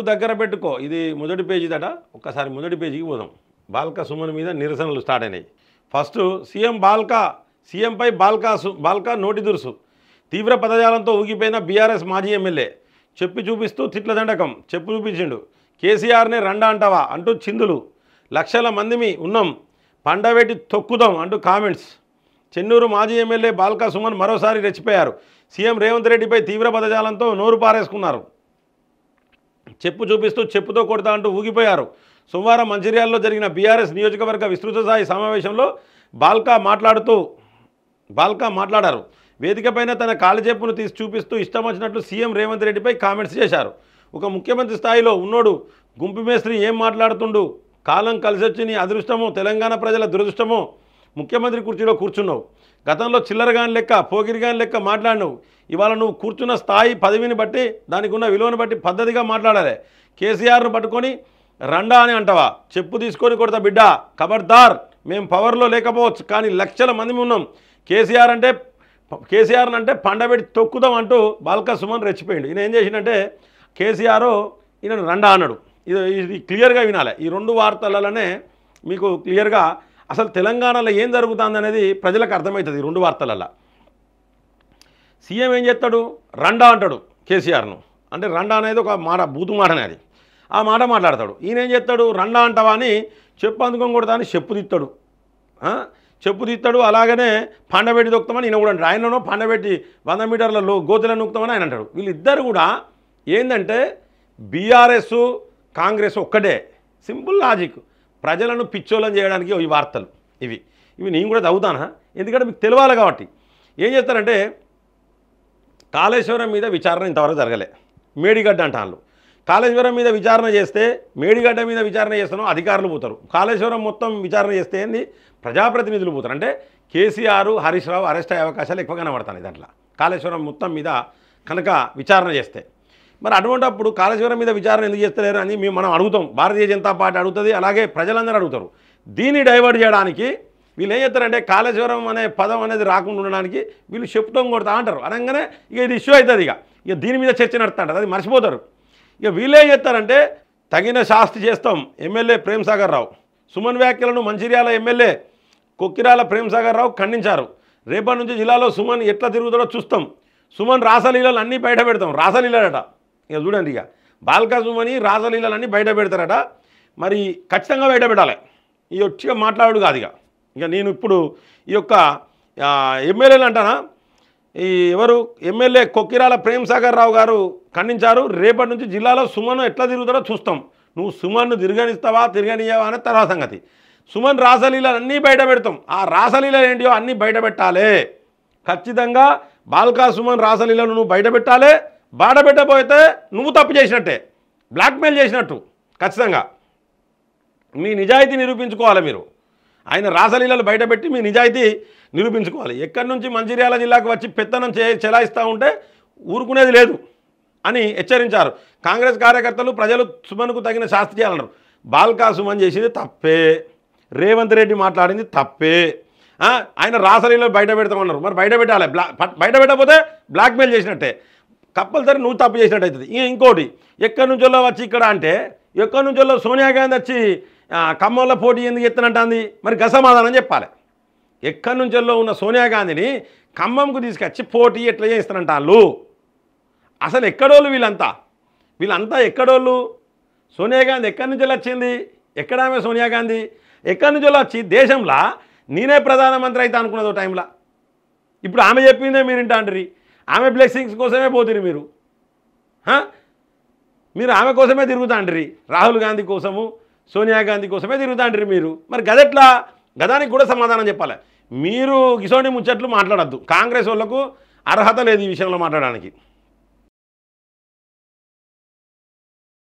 ఒళ్ళు దగ్గర పెట్టుకో. ఇది మొదటి పేజీ దట. ఒక్కసారి మొదటి పేజీకి పోదాం. బాల్కా సుమన్ మీద నిరసనలు స్టార్ట్ అయినాయి. ఫస్ట్ సీఎంపై బాల్కా నోటి దురుసు. తీవ్ర పదజాలంతో ఊగిపోయిన బీఆర్ఎస్ మాజీ ఎమ్మెల్యే చెప్పి చూపిస్తూ తిట్ల దండకం. చెప్పు చూపించిండు. కేసీఆర్నే రండా అంటావా అంటూ చిందులు. లక్షల మందిమి ఉన్నాం, పండబెట్టి తొక్కుదాం అంటూ కామెంట్స్. చెన్నూరు మాజీ ఎమ్మెల్యే బాల్కా సుమన్ మరోసారి రెచ్చిపోయారు. సీఎం రేవంత్ రెడ్డిపై తీవ్ర పదజాలంతో నోరు పారేసుకున్నారు. చెప్పు చూపిస్తూ చెప్పుతో కొడతా అంటూ ఊగిపోయారు. సోమవారం మంచిర్యాలలో జరిగిన బీఆర్ఎస్ నియోజకవర్గ విస్తృత స్థాయి సమావేశంలో బాల్కా మాట్లాడారు. వేదికపైన తన కాలి చెప్పును తీసి చూపిస్తూ ఇష్టం వచ్చినట్లు సీఎం రేవంత్ రెడ్డిపై కామెంట్స్ చేశారు. ఒక ముఖ్యమంత్రి స్థాయిలో ఉన్నోడు గుంపు మేస్త్రి ఏం మాట్లాడుతుండు? కాలం కలిసొచ్చి నీ అదృష్టమో తెలంగాణ ప్రజల దురదృష్టమో ముఖ్యమంత్రి కుర్చీలో కూర్చున్నావు. గతంలో చిల్లరగాని లెక్క పోకిరిగాని లెక్క మాట్లాడినావు. ఇవాళ నువ్వు కూర్చున్న స్థాయి పదవిని బట్టి దానికి ఉన్న విలువను బట్టి పద్ధతిగా మాట్లాడాలి. కేసీఆర్ను పట్టుకొని రండా అని అంటావా? చెప్పు తీసుకొని కొడతా బిడ్డ, ఖబర్దార్. మేము పవర్లో లేకపోవచ్చు కానీ లక్షల మంది ఉన్నాం. కేసీఆర్ అంటే పండబెట్టి తొక్కుదాం అంటూ బాల్కా సుమన్ రెచ్చిపోయిండు. ఈయన ఏం చేసిందంటే కేసీఆర్ ఈయనను రండా అన్నాడు. ఇది క్లియర్గా వినాలి. ఈ రెండు వార్తలలోనే మీకు క్లియర్గా అసలు తెలంగాణలో ఏం జరుగుతుంది అనేది ప్రజలకు అర్థమవుతుంది. ఈ రెండు వార్తలలో సీఎం ఏం చేస్తాడు? రండా అంటాడు కేసీఆర్ను. అంటే రండా అనేది ఒక మాట, బూతు మాట అనేది. ఆ మాట మాట్లాడతాడు. ఈయన ఏం చేస్తాడు? రండా అంటావా అని చెప్పు అందుకొని కొడతా అని చెప్పు తీస్తాడు. అలాగనే పండబెట్టి దొక్కుతామని ఈయన కూడా అంటాడు. ఆయనలో పండబెట్టి 100 మీటర్ల గోతులను నొక్కుతామని ఆయన అంటాడు. వీళ్ళిద్దరు కూడా ఏంటంటే బీఆర్ఎస్ కాంగ్రెస్ ఒక్కటే. Simple logic. ప్రజలను పిచ్చోళ్ళని చేయడానికి ఈ వార్తలు ఇవి నేను కూడా చదువుతానా, ఎందుకంటే మీకు తెలియాలి కాబట్టి. ఏం చేస్తారంటే కాళేశ్వరం మీద విచారణ ఇంతవరకు జరగలే. మేడిగడ్డ అంటాను. కాళేశ్వరం మీద విచారణ చేస్తే మేడిగడ్డ మీద విచారణ చేస్తాను అధికారులు పోతారు. కాళేశ్వరం మొత్తం విచారణ చేస్తే ఏంది ప్రజాప్రతినిధులు పోతారు. అంటే కేసీఆర్ హరీష్ రావు అరెస్ట్ అయ్యే అవకాశాలు ఎక్కువ కనబడతాయి దాంట్లో. కాళేశ్వరం మొత్తం మీద కనుక విచారణ చేస్తే మరి అటువంటిప్పుడు కాళేశ్వరం మీద విచారణ ఎందుకు చేస్తలేరు అని మనం అడుగుతాం. భారతీయ జనతా పార్టీ అడుగుతుంది, అలాగే ప్రజలందరూ అడుగుతారు. దీన్ని డైవర్ట్ చేయడానికి వీళ్ళు ఏం చేస్తారంటే కాళేశ్వరం అనే పదం అనేది రాకుండా ఉండడానికి వీళ్ళు చెప్తాం కొడతా అంటారు. అనగానే ఇది ఇష్యూ అవుతుంది. ఇక దీని మీద చర్చ నడుతుంటుంది, అది మర్చిపోతారు. ఇక వీళ్ళు ఏం చేస్తారంటే తగిన శాస్తి చేస్తాం. ఎమ్మెల్యే ప్రేమ్సాగర్ రావు సుమన్ వ్యాఖ్యలను మంచిర్యాల ఎమ్మెల్యే కొక్కిరాల ప్రేమ్సాగర్ రావు ఖండించారు. రేపటి నుంచి జిల్లాలో సుమన్ ఎట్లా తిరుగుతాడో చూస్తాం. సుమన్ రాసలీలలు అన్నీ బయట పెడతాం. రాసలీలట ఇక చూడండి. ఇక బాల్కా సుమని రాసలీలలన్నీ బయట పెడతారట. మరి ఖచ్చితంగా బయట పెట్టాలి. ఈ వచ్చిగా మాట్లాడు కాదు. ఇక నేను ఇప్పుడు ఈ యొక్క ఎమ్మెల్యేలు అంటానా, ఈ ఎవరు ఎమ్మెల్యే కొక్కిరాల ప్రేమ్సాగర్ రావు గారు ఖండించారు. రేపటి నుంచి జిల్లాలో సుమన్ ఎట్లా తిరుగుతాడో చూస్తాం. నువ్వు సుమన్ను తిరగనిస్తావా తిరగనియవా అనే తర్వాత సంగతి. సుమన్ రాసలీలలు అన్నీ బయట పెడతాం. ఆ రాసలీలలు ఏంటియో అన్నీ బయట పెట్టాలి. ఖచ్చితంగా బాల్కా సుమన్ రాసలీలను నువ్వు బయట పెట్టాలి. బాట పెట్టబోతే నువ్వు తప్పు చేసినట్టే, బ్లాక్మెయిల్ చేసినట్టు. ఖచ్చితంగా మీ నిజాయితీ నిరూపించుకోవాలి. మీరు ఆయన రాసలీలలు బయటపెట్టి మీ నిజాయితీ నిరూపించుకోవాలి. ఎక్కడి నుంచి మంచిర్యాల జిల్లాకు వచ్చి పెత్తనం చెలాయిస్తూ ఉంటే ఊరుకునేది లేదు అని హెచ్చరించారు. కాంగ్రెస్ కార్యకర్తలు ప్రజలు సుమన్కు తగిన శాస్తి చేయాలన్నారు. బాల్కా సుమన్ చేసింది తప్పే, రేవంత్ రెడ్డి మాట్లాడింది తప్పే. ఆయన రాసలీలలు బయట పెడతామన్నారు. మరి బయట పెట్టాలి. బయట పెట్టకపోతే బ్లాక్మెయిల్ చేసినట్టే, కంపల్సరీ నువ్వు తప్పు చేసినట్టు అవుతుంది. ఇంకోటి ఎక్కడి నుంచో వచ్చి ఇక్కడ అంటే ఎక్కడి నుంచో సోనియా గాంధీ వచ్చి ఖమ్మంలో పోటీ ఎందుకు ఎత్తనంటుంది? మరి గసమాధానం చెప్పాలి. ఎక్కడి నుంచో ఉన్న సోనియా గాంధీని ఖమ్మంకు తీసుకొచ్చి పోటీ ఎట్లా చేస్తానంట వాళ్ళు? అసలు ఎక్కడోళ్ళు వీళ్ళంతా ఎక్కడోళ్ళు? సోనియా గాంధీ ఎక్కడి నుంచి వచ్చింది? ఎక్కడ ఆమె సోనియా గాంధీ ఎక్కడి నుంచి వచ్చి దేశంలో నేనే ప్రధానమంత్రి అయితే అనుకున్నదో టైంలో. ఇప్పుడు ఆమె చెప్పిందే మీరు ఇంట అంటారు. ఆమె బ్లెస్సింగ్స్ కోసమే పోతురు మీరు ఆమె కోసమే తిరుగుతా అంటారు. రాహుల్ గాంధీ కోసము సోనియా గాంధీ కోసమే తిరుగుతా అంటారు మీరు. మరి గదెట్లా? గదానికి కూడా సమాధానం చెప్పాలి. మీరు గిసోని ముచ్చట్లు మాట్లాడద్దు. కాంగ్రెస్ వాళ్ళకు అర్హత లేదు ఈ విషయంలో మాట్లాడడానికి.